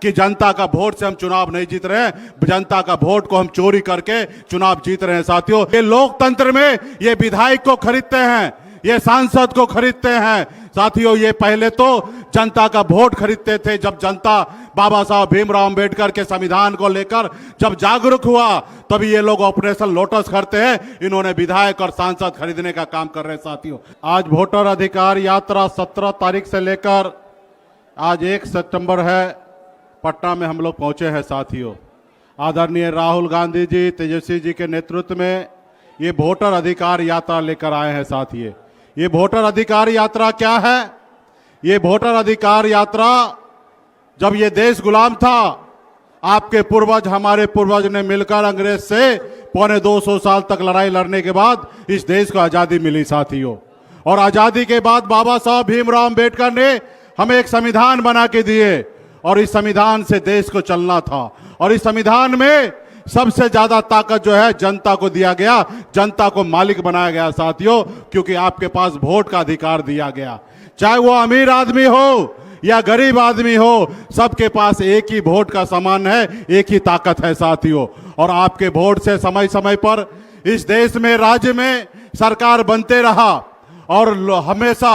कि जनता का वोट से हम चुनाव नहीं जीत रहे हैं, जनता का वोट को हम चोरी करके चुनाव जीत रहे हैं। साथियों, ये लोकतंत्र में ये विधायक को खरीदते हैं, ये सांसद को खरीदते हैं। साथियों, ये पहले तो जनता का वोट खरीदते थे। जब जनता बाबा साहब भीमराव अंबेडकर के संविधान को लेकर जब जागरूक हुआ, तभी ये लोग ऑपरेशन लोटस करते हैं। इन्होंने विधायक और सांसद खरीदने का काम कर रहे हैं। साथियों, आज वोटर अधिकार यात्रा 17 तारीख से लेकर आज 1 सितंबर है, पटना में हम लोग पहुंचे हैं। साथियों, आदरणीय राहुल गांधी जी, तेजस्वी जी के नेतृत्व में ये वोटर अधिकार यात्रा लेकर आए हैं। साथियों, ये वोटर अधिकार यात्रा क्या है? ये वोटर अधिकार यात्रा, जब ये देश गुलाम था, आपके पूर्वज, हमारे पूर्वज ने मिलकर अंग्रेज से पौने 200 साल तक लड़ाई लड़ने के बाद इस देश को आजादी मिली। साथियों, और आजादी के बाद बाबा साहब भीमराव अंबेडकर ने हमें एक संविधान बना के दिए, और इस संविधान से देश को चलना था। और इस संविधान में सबसे ज्यादा ताकत जो है जनता को दिया गया, जनता को मालिक बनाया गया। साथियों, क्योंकि आपके पास वोट का अधिकार दिया गया, चाहे वो अमीर आदमी हो या गरीब आदमी हो, सबके पास एक ही वोट का समान है, एक ही ताकत है। साथियों, और आपके वोट से समय समय पर इस देश में, राज्य में सरकार बनते रहा, और हमेशा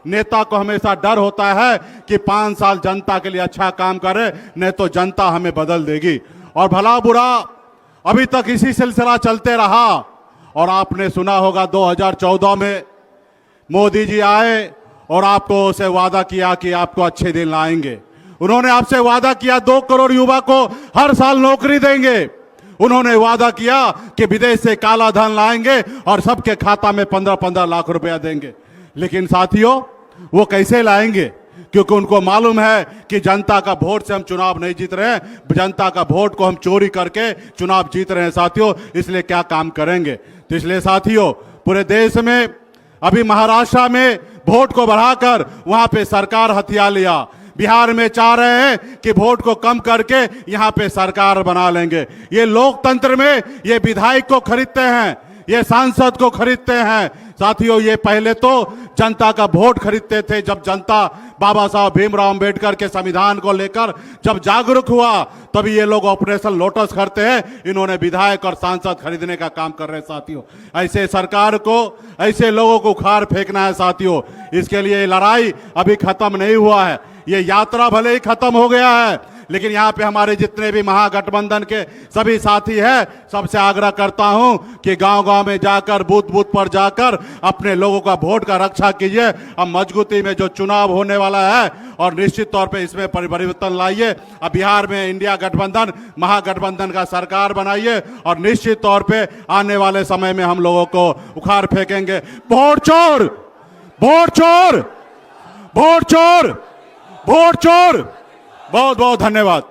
नेता को हमेशा डर होता है कि 5 साल जनता के लिए अच्छा काम करे, नहीं तो जनता हमें बदल देगी। और भला बुरा अभी तक इसी सिलसिला चलते रहा। और आपने सुना होगा 2014 में मोदी जी आए और आपको से वादा किया कि आपको अच्छे दिन लाएंगे। उन्होंने आपसे वादा किया 2 करोड़ युवा को हर साल नौकरी देंगे। उन्होंने वादा किया कि विदेश से काला धन लाएंगे और सबके खाता में 15-15 लाख रुपया देंगे। लेकिन साथियों, वो कैसे लाएंगे? क्योंकि उनको मालूम है कि जनता का वोट से हम चुनाव नहीं जीत रहे हैं, जनता का वोट को हम चोरी करके चुनाव जीत रहे हैं। साथियों, इसलिए क्या काम करेंगे? तो इसलिए साथियों, पूरे देश में अभी महाराष्ट्र में वोट को बढ़ाकर वहां पे सरकार हथिया लिया। बिहार में चाह रहे हैं कि वोट को कम करके यहां पे सरकार बना लेंगे। ये लोकतंत्र में ये विधायक को खरीदते हैं, ये सांसद को खरीदते हैं। साथियों, ये पहले तो जनता का वोट खरीदते थे। जब जनता बाबा साहब भीमराव अंबेडकर के संविधान को लेकर जब जागरूक हुआ, तभी ये लोग ऑपरेशन लोटस करते हैं। इन्होंने विधायक और सांसद खरीदने का काम कर रहे हैं। साथियों, ऐसे सरकार को, ऐसे लोगों को उखाड़ फेंकना है। साथियों, इसके लिए लड़ाई अभी खत्म नहीं हुआ है। ये यात्रा भले ही खत्म हो गया है, लेकिन यहाँ पे हमारे जितने भी महागठबंधन के सभी साथी हैं, सबसे आग्रह करता हूं कि गांव-गांव में जाकर, बूथ-बूथ पर जाकर अपने लोगों का वोट का रक्षा कीजिए। अब मजबूती में जो चुनाव होने वाला है, और निश्चित तौर पे इसमें परिवर्तन लाइए। अब बिहार में इंडिया गठबंधन, महागठबंधन का सरकार बनाइए, और निश्चित तौर पे आने वाले समय में हम लोगों को उखाड़ फेंकेंगे। वोट चोर, वोट चोर, वोट चोर, वोट चोर। बहुत बहुत धन्यवाद।